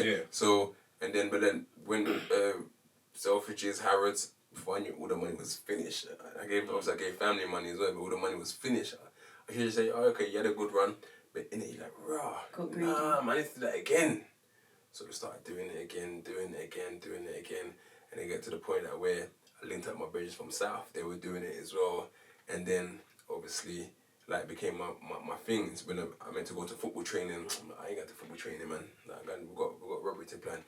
A: Yeah.
C: So, but then when Selfridges, Harrods, before I knew all the money was finished, I gave family money as well, but all the money was finished. I should just say, oh, okay, you had a good run, but in it you're like, rah, man, I need to do that again. So we started doing it again, and then get to the point that where I linked up my brothers from South, they were doing it as well, and then obviously like became my things. When I meant to go to football training, I ain't got to football training, man. Like, we got robbery to plan,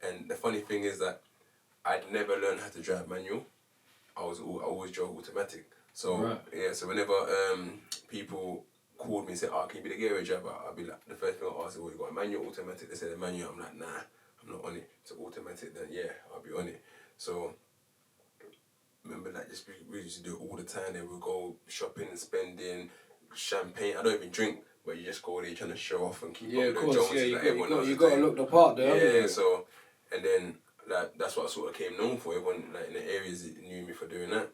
C: and the funny thing is that I'd never learned how to drive manual. I always drove automatic. So so whenever people called me and said, "Oh, can you be the getaway driver?" I'd be like, the first thing I ask is, "Well, you got a manual, automatic?" They said a manual. I'm like, nah, I'm not on it. It's automatic. Then yeah, I'll be on it. So remember, like, just we used to do it all the time. Then we'd go shopping and spending champagne. I don't even drink, but you just go there trying to show off and keep up with the Joneses. Yeah,
A: you got to look the part there.
C: Yeah, so and then like that's what I sort of came known for. Everyone like in the areas knew me for doing that.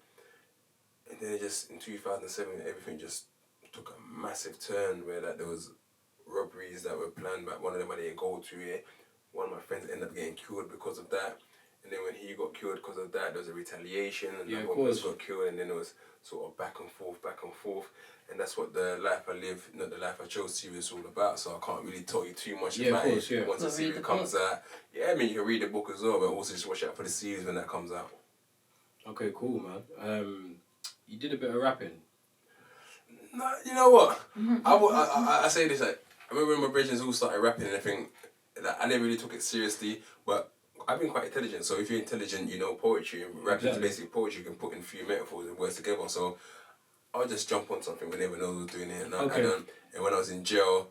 C: And then it just in 2007, everything just took a massive turn where like there was robberies that were planned, but one of them I didn't go to. Yeah, one of my friends ended up getting killed because of that. And then when he got killed because of that, there was a retaliation, and one person got killed, and then it was sort of back and forth. And that's what the life I live, not the life I chose series is all about. So I can't really tell you too much about it. Once the series comes out, I mean, you can read the book as well, but also just watch out for the series when that comes out.
A: Okay, cool, man. You did a bit of rapping.
C: No, you know what? I say this, like, I remember when my brothers all started rapping and everything, like, I never really took it seriously, but I've been quite intelligent. So if you're intelligent, you know poetry, and rapping is basically poetry. You can put in a few metaphors and words together. So I'll just jump on something whenever I was doing it. And and when I was in jail,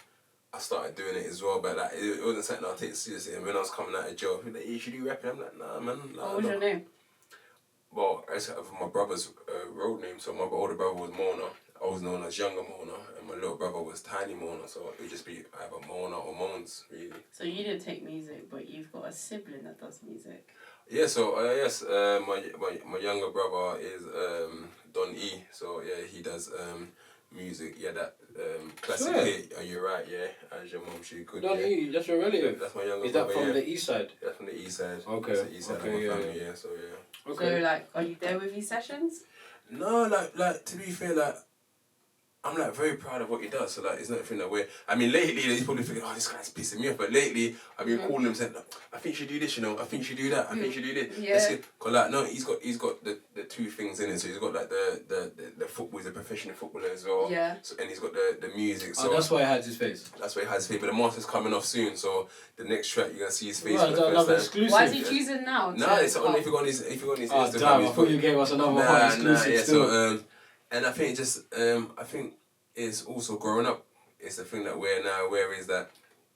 C: I started doing it as well. But like, it wasn't something I'll take seriously. And when I was coming out of jail, people were like, "You should do rapping." I'm like, "Nah, man." Like,
B: what was your name?
C: Well, I said my brother's road name. So my older brother was Mona. I was known as Younger Mona, and my little brother was Tiny Mona. So it would just be either Mona or Moans, really.
B: So you didn't take music, but you've got a sibling that does music.
C: Yeah. So my younger brother is Don E. So yeah, he does music. Yeah, that classic hit. Are you right? Yeah, as your mum, she could.
A: Don E, that's your relative.
C: Yeah, that's my younger brother.
A: Is that from the east side?
C: That's from the east side.
A: Okay.
C: That's the east side of my family. Yeah. So yeah.
B: Okay. So like, are you there with his sessions?
C: No, like to be fair, like I'm like very proud of what he does. So like, it's not a thing that we're. I mean, lately he's probably thinking, "Oh, this guy's pissing me off." But lately I've been calling him saying, "I think you should do this. You know, I think you should do that. I think you should do this."
B: Yeah.
C: Cause like no, he's got the two things in it. So he's got like the football. He's a professional footballer as well.
B: Yeah.
C: So and he's got the music. So
A: that's why he has his face.
C: That's why he has his face. But the master's coming off soon. So the next track you're gonna see his face.
A: Well, for the first time.
B: Why is he choosing now?
C: No, it's only if you go on his Instagram.
A: Damn, I thought you gave us another hot exclusive.
C: Yeah.
A: Still.
C: So and I think just I think. Is also growing up. It's the thing that we're now aware is that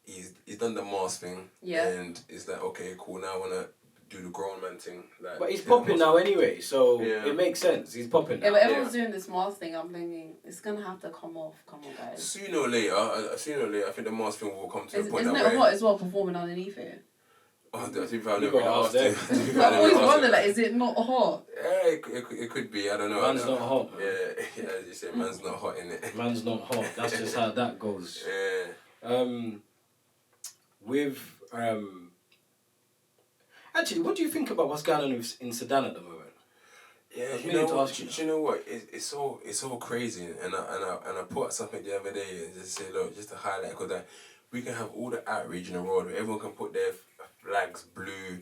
C: he's done the mask thing. Yeah. And it's like, okay, cool, now I wanna do the grown man thing. Like,
A: but he's popping now anyway, so it makes sense. He's popping now.
B: Yeah, but everyone's doing this mask thing. I'm thinking it's gonna have to come off. Come on, guys.
C: Sooner or later, I think the mask thing will come to a point
B: isn't it hot as well performing underneath it?
C: Oh, I think I've never asked him.
B: I always wonder, like, is it not hot?
C: Yeah, it could be. I don't know.
A: Man's not hot.
C: Yeah, as you say, man's not hot, innit?
A: Man's not hot. That's just how that goes.
C: Yeah.
A: Actually, what do you think about what's going on in Sudan at the moment?
C: Yeah, you know what? It's so crazy, and I put out something the other day and just say, look, just to highlight, because like, we can have all the outreach in the world where everyone can put their flags blue.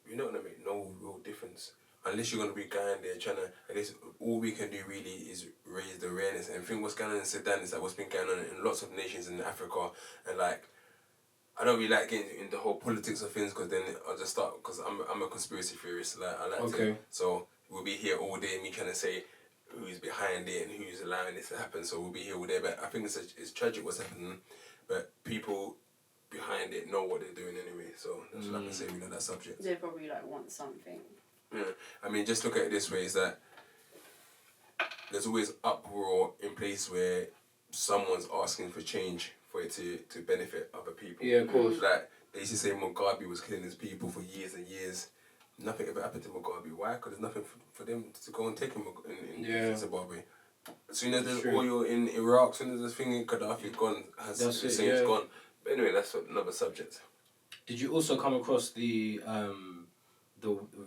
C: You're not gonna make no real difference unless you're gonna be going there trying to. I guess all we can do really is raise the awareness. And I think what's going on in Sudan is that what's been going on in lots of nations in Africa, and like, I don't really like getting into the whole politics of things because then I'll just start, because I'm a conspiracy theorist. Like, I like to. So we'll be here all day, me trying to say who's behind it and who's allowing this to happen. So we'll be here all day. But I think it's tragic what's happening. But people behind it know what they're doing anyway. So that's what I can say on that subject.
B: They probably like want something.
C: Yeah, I mean, just look at it this way: is that there's always uproar in place where someone's asking for change for it to benefit other people.
A: Yeah, of course.
C: Like, they used to say Mugabe was killing his people for years and years. Nothing ever happened to Mugabe. Why? Because there's nothing for them to go and take him in Zimbabwe. As soon as there's oil in Iraq, as soon as there's thing in Gaddafi's gone, Hussein's gone. But anyway, that's another subject.
A: Did you also come across the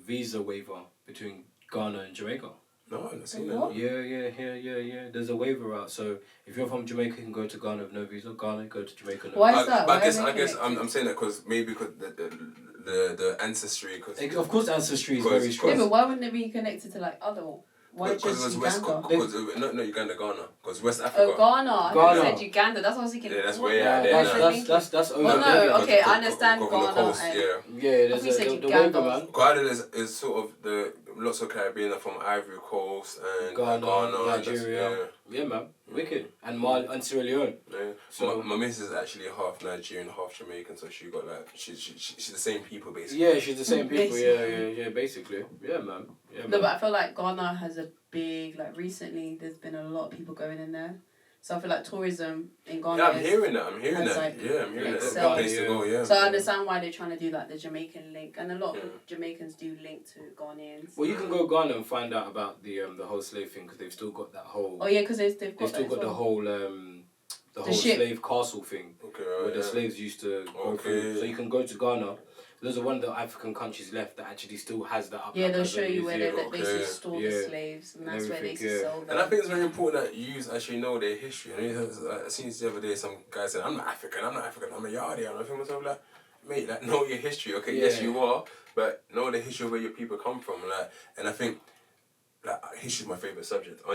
A: visa waiver between Ghana and Jamaica?
C: No, I've not seen that.
A: Yeah. There's a waiver out. So if you're from Jamaica, you can go to Ghana with no visa. Ghana, go to Jamaica. No
B: Why is that?
C: But I guess I'm saying that because the ancestry. Cause
A: of course, ancestry is very strong.
B: Yeah, but why wouldn't it be connected to like other? Why just Uganda?
C: No, Uganda, Ghana. Because West Africa.
B: Oh, Ghana. I said Uganda. That's what I was thinking.
C: Yeah, that's way out there.
A: That's over.
B: Oh no, okay, I understand
C: Go
B: Ghana.
C: coast,
A: there's the waiver, man.
C: Ghana is sort of the lots of Caribbean are from Ivory Coast and Ghana,
A: Nigeria. Yeah, man, wicked. And Mali and Sierra Leone.
C: Yeah. So my missus is actually half Nigerian, half Jamaican. So she got like she's the same people basically.
A: Yeah, she's the same people. Yeah, basically. Yeah, man.
B: No, but I feel like Ghana has a big recently. There's been a lot of people going in there. So I feel like tourism in Ghana.
C: Yeah, I'm hearing that. I'm hearing that.
B: Like,
C: I'm hearing that.
B: excelled.
C: Place to go. Yeah.
B: So I understand why they're trying to do like the Jamaican link, and a lot of Jamaicans do link to Ghanaians.
A: Well, you can go Ghana and find out about the whole slave thing because they've still got that whole.
B: Oh yeah, because they've still got
A: the whole slave castle thing where the slaves used to go through. So you can go to Ghana. Those are one of the African countries left that actually still has that up.
B: Yeah, they'll show you where they basically store the slaves, and that's where they sell them.
C: And I think it's very important that you actually know their history. I seen this the other day, some guy said, I'm not African, I'm a Yardie. And I feel myself like, mate, like, know your history, okay? Yes, you are, but know the history of where your people come from. Like, and I think like history is my favourite subject. I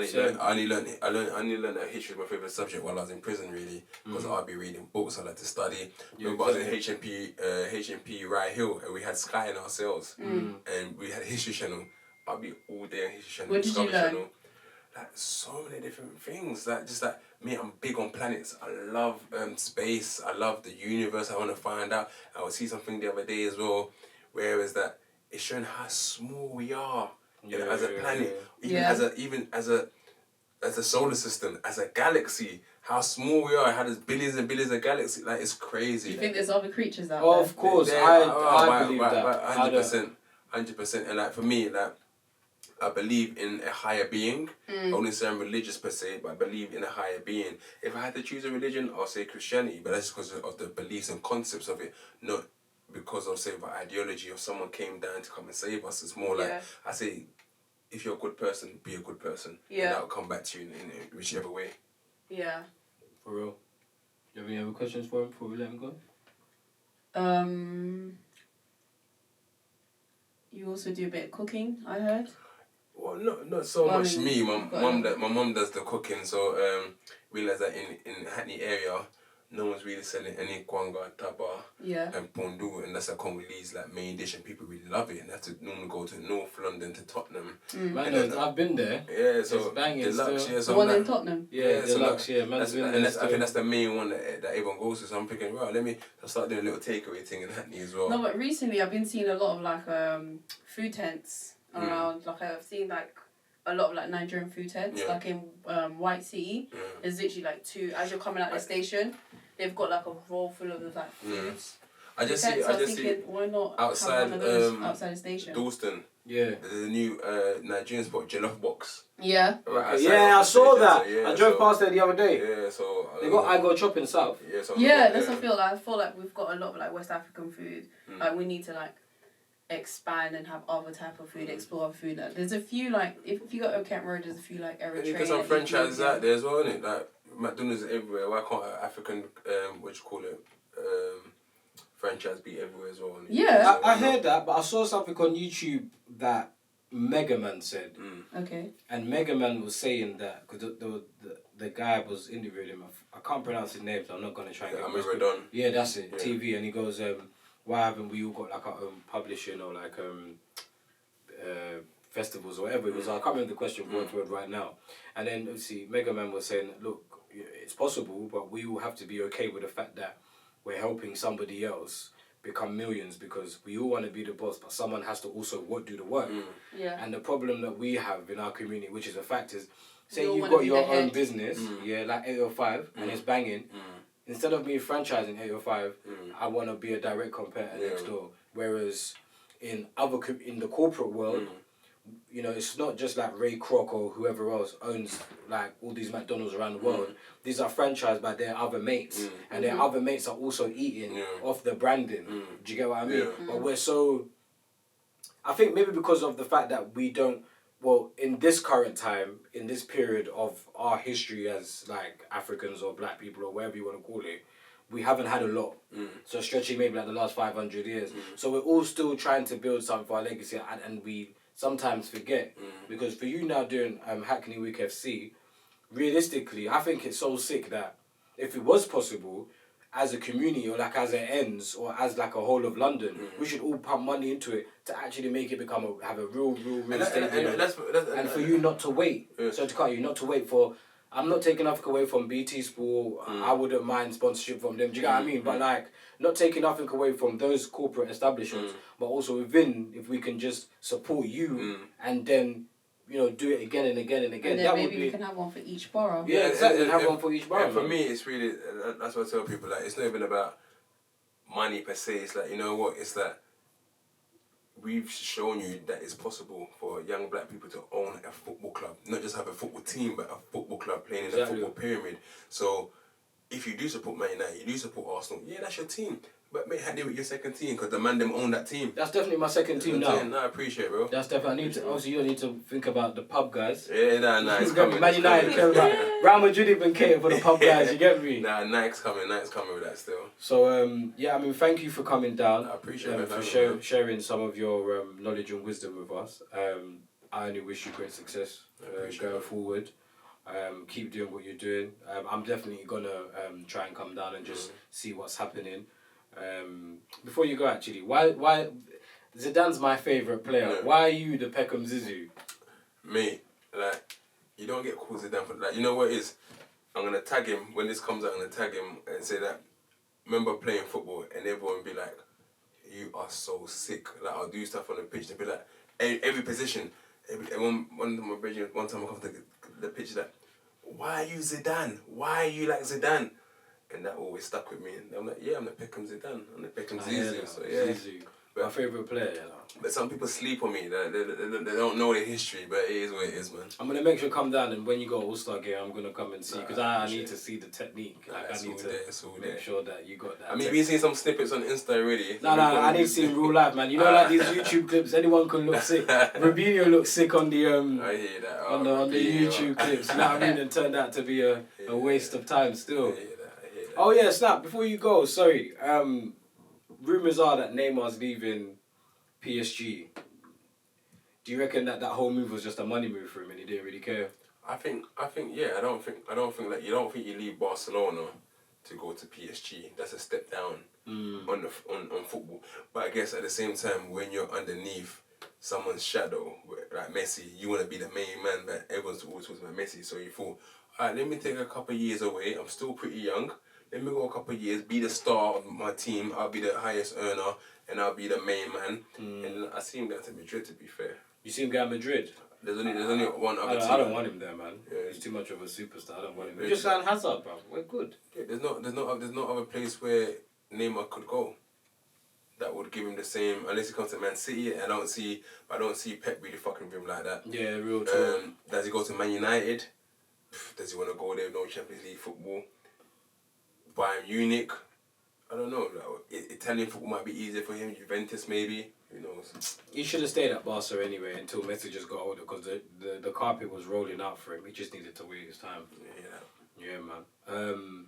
C: only learned that history is my favourite subject while I was in prison, really, because I'd be reading books. I like to study. Remember, I was in HMP Rye Hill, and we had Sky in our cells, and we had History Channel. I'd be all day on History Channel.
B: What did you learn?
C: Channel. Like so many different things. Like just like me, I'm big on planets. I love space. I love the universe. I want to find out. I would see something the other day as well, where it was that it's showing how small we are. As a planet, even as a solar system, as a galaxy, how small we are, how there's billions and billions of galaxies, like it's crazy.
B: Do you think there's other creatures out there?
A: Oh, of course, I believe that.
C: 100%. And like for me, like I believe in a higher being. I wouldn't say I'm religious per se, but I believe in a higher being. If I had to choose a religion, I'll say Christianity, but that's because of the beliefs and concepts of it, not because of, say, the ideology of someone came down to come and save us. It's more like, I say, if you're a good person, be a good person. Yeah. And that'll come back to you in whichever way.
B: Yeah.
A: For real. Do you have any other questions for him before we let him go?
B: You also do a bit of cooking, I heard.
C: Well, not so much me. My mum does the cooking, so realise that in Hackney area, no one's really selling any kwanga, taba, and pondu, and that's a Congolese like main dish, and people really love it. And they have to normally go to North London to Tottenham.
A: I've been there.
C: Yeah, so
A: it's banging.
C: Deluxe,
A: still.
B: The one in Tottenham.
A: Yeah, Deluxe.
C: I think that's the main one that everyone goes to. So I'm thinking, well, let me start doing a little takeaway thing in Hackney as well.
B: No, but recently I've been seeing a lot of like food tents around. Like I've seen like a lot of like Nigerian food tents, like in White City. There's literally like two as you're coming out the station. They've got like a roll full of like foods.
C: I just see
B: why not
C: outside
B: have one of those outside the station?
C: Dalston.
A: Yeah.
C: There's a new Nigerian spot, Jollof Box.
B: Yeah.
C: Right
A: I saw that.
C: So,
A: I drove past there the other day.
C: Yeah, so
A: they got I Go Chopping South.
C: Yeah, so
B: that's what I feel like. I feel like we've got a lot of like West African food. Like we need to like expand and have other type of food, explore other food. Like, there's a few like if you go to Kent Road, there's a few like Eritrean.
C: Because some franchises out there as well, isn't it? Like McDonald's is everywhere. Why can't an African franchise be everywhere as well?
B: Yeah,
A: I heard that, but I saw something on YouTube that Mega Man said.
B: Okay.
A: And Mega Man was saying that because the guy was interviewing him. I can't pronounce his name, so I'm not gonna try and get it. Yeah, that's it. Yeah. TV, and he goes, "Why haven't we all got like our own publishing or like festivals or whatever?" It was. I can't remember the question word for word right now. And then obviously Mega Man was saying, "Look, it's possible, but we will have to be okay with the fact that we're helping somebody else become millions because we all want to be the boss, but someone has to also do the work.
B: Yeah.
A: And the problem that we have in our community, which is a fact, is say you've got your own business, like 805, and it's banging. Instead of me franchising 805, I want to be a direct competitor next door. Whereas in the corporate world, you know, it's not just like Ray Kroc or whoever else owns like all these McDonald's around the world. These are franchised by their other mates, and their other mates are also eating off the branding. Do you get what I mean? But we're so. I think maybe because of the fact that we don't. Well, in this current time, in this period of our history as like Africans or black people or whatever you want to call it, we haven't had a lot. So stretching maybe like the last 500 years. So we're all still trying to build something for our legacy, and we sometimes forget. Because for you now doing HACKNEYWICK FC, realistically, I think it's so sick that if it was possible, as a community or like as it ends or as like a whole of London, we should all pump money into it to actually make it have a real stadium. And for you not to wait, so to cut you, not to wait for. I'm not taking nothing away from BT Sport. I wouldn't mind sponsorship from them. Do you get what I mean? But like, not taking nothing away from those corporate establishments, but also within, if we can just support you and then, you know, do it again and again and again.
B: And then maybe we can have one for each borough.
A: Yeah, exactly. Have one for each borough.
C: And for me, it's really, that's what I tell people, like, it's not even about money per se. It's like, you know what, it's that we've shown you that it's possible for young black people to own a football club. Not just have a football team, but a football club playing in a football pyramid. So, if you do support Man United, you do support Arsenal, yeah, that's your team. But mate, how do with your second team? Because the man them own that team.
A: That's definitely my second team now.
C: No, I appreciate it, bro.
A: That's definitely. Obviously, you don't need to think about the pub guys.
C: Yeah, nah, it's coming.
A: Man United, Real Madrid even cater for the pub guys. You get me?
C: Nah, Nike's coming with that still.
A: So yeah, I mean, thank you for coming down.
C: I appreciate it
A: for sharing some of your knowledge and wisdom with us. I only wish you great success going forward. Keep doing what you're doing. I'm definitely gonna try and come down and just see what's happening. Before you go, actually, why Zidane's my favourite player. Yeah. Why are you the Peckham Zizou?
C: Mate, like, you don't get called Zidane for, like, you know what it is? I'm gonna tag him when this comes out. I'm gonna tag him and say that, remember playing football, and everyone be like, you are so sick. Like, I'll do stuff on the pitch. They'll be like, every position. One of my brethren, one time I come to the pitch, like, why are you Zidane? Why are you like Zidane? And that always stuck with me. And I'm like, yeah, I'm the Peckham Zidane. I'm the Peckham Zizou. So yeah.
A: Zizou. My favourite player, you know.
C: But some people sleep on me. They don't know the history, but it is what it is, man.
A: I'm going to make sure you come down, and when you go All-Star game, I'm going to come and see, because I need to see the technique. Like, I need to make sure that you got that.
C: I mean, we've seen some snippets on Insta already.
A: No, I need to see in real life, man. You know, like these YouTube clips, anyone can look sick. Rubinho looked sick on the
C: I hear that.
A: On the YouTube clips. You know what I mean? And turned out to be a waste of time still.
C: I hear that.
A: Oh yeah, Snap, before you go, sorry. Rumours are that Neymar's leaving PSG. Do you reckon that whole move was just a money move for him and he didn't really care?
C: I think yeah, I don't think like, you don't think you leave Barcelona to go to PSG. That's a step down on football. But I guess at the same time, when you're underneath someone's shadow, like Messi, you want to be the main man, but everyone's always talking about Messi, so you thought, alright, let me take a couple of years away. I'm still pretty young. Let me go a couple of years, be the star of my team. I'll be the highest earner, and I'll be the main man. And I see him going to Madrid, to be fair.
A: You see him going to Madrid?
C: There's only one other team.
A: I don't want him there, man. Yeah. He's too much of a superstar. I don't want him there. You just signed Hazard, bro. We're good.
C: Yeah, there's no other place where Neymar could go that would give him the same, unless he comes to Man City. I don't see Pep really fucking with him like that.
A: Yeah, real talk.
C: Does he go to Man United? Does he want to go there? No Champions League football. Bayern Munich, I don't know. Like, Italian football might be easier for him. Juventus maybe. Who knows? He
A: should have stayed at Barca anyway until Messi just got older, because the carpet was rolling out for him. He just needed to wait his time. Yeah, man.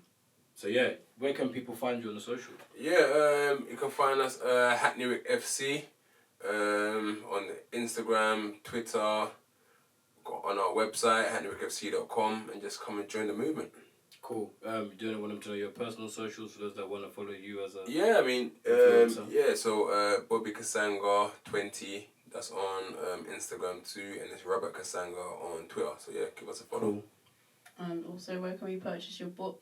A: So yeah, where can people find you on the social?
C: Yeah, you can find us HACKNEYWICK FC on Instagram, Twitter, on our website hackneywickfc.com, and just come and join the movement.
A: Cool. You don't want them to know your personal socials for those that want to follow you as a...
C: Yeah, I mean, so Bobby Kassanga 20, that's on Instagram too, and it's Robert Kassanga on Twitter. So yeah, give us a follow.
B: Cool. And also, where can we purchase your book?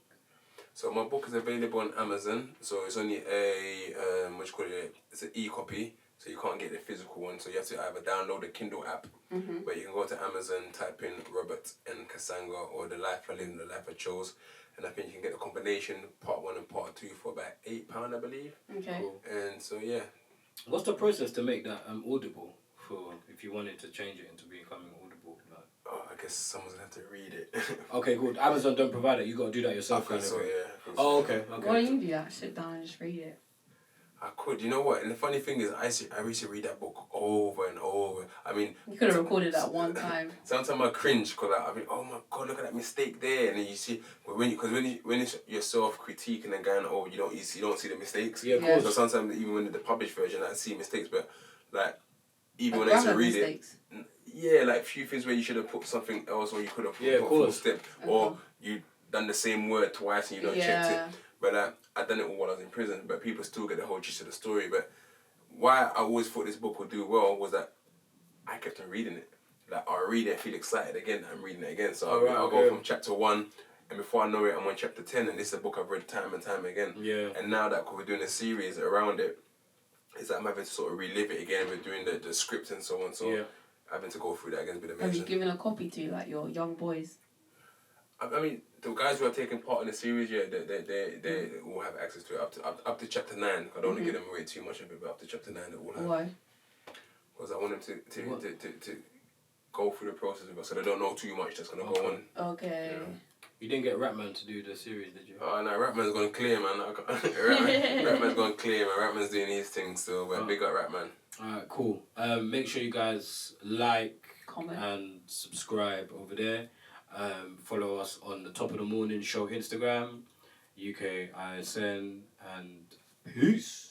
C: So my book is available on Amazon. So it's only a it's an e-copy. So you can't get the physical one. So you have to either download the Kindle app, but you can go to Amazon, type in Robert and Kassanga or The Life I Live, The Life I Chose, and I think you can get the combination part 1 and part 2 for about £8, I believe.
B: Okay.
A: Cool.
C: And so yeah.
A: What's the process to make that audible for if you wanted to change it into becoming audible? Like?
C: Oh, I guess someone's gonna have to read it.
A: Okay, good. Amazon don't provide it. You got to do that yourself.
C: I think so, yeah.
A: Oh, okay. Okay.
B: Why don't you do that? Sit down and just read it.
C: I could. You know what? And the funny thing is, I used to read that book over and over. I mean...
B: You could have recorded that one time.
C: Sometimes I cringe because I mean, oh my God, look at that mistake there. And then you see... But when it's you're self-critiquing and going, oh, you don't see the mistakes.
A: Yeah, of course.
C: So sometimes even when the published version, I see mistakes. But like, even when I used to read
B: mistakes.
C: it... Yeah, like few things where you should have put something else or you could have put a full step. Or you done the same word twice and you don't checked it. But I done it all while I was in prison, but people still get the whole gist of the story. But why I always thought this book would do well was that I kept on reading it. Like, I'll read it, feel excited again, I'm reading it again. So I'll go from chapter 1, and before I know it, I'm on chapter 10, and this is a book I've read time and time again.
A: Yeah.
C: And now that we're doing a series around it, it's like I'm having to sort of relive it again. We're doing the script and so on, so having to go through that again has been amazing.
B: Have you given a copy to, like, your young boys?
C: I mean, the guys who are taking part in the series, yeah, they will have access to it up to chapter 9. I don't want to give them away too much of it, but up to chapter 9 they will have.
B: Why?
C: Because I want them to go through the process with us, so they don't know too much that's gonna go on.
B: Okay.
C: You know?
A: You didn't get Ratman to do the series, did you?
C: Oh no, Ratman's gonna clear, man. Ratman's gonna clear, man. Ratman's doing his thing still, but big up Ratman.
A: Alright, cool. Make sure you guys like,
B: comment,
A: and subscribe over there. Follow us on the Top of the Morning Show Instagram, UK ISN, and peace.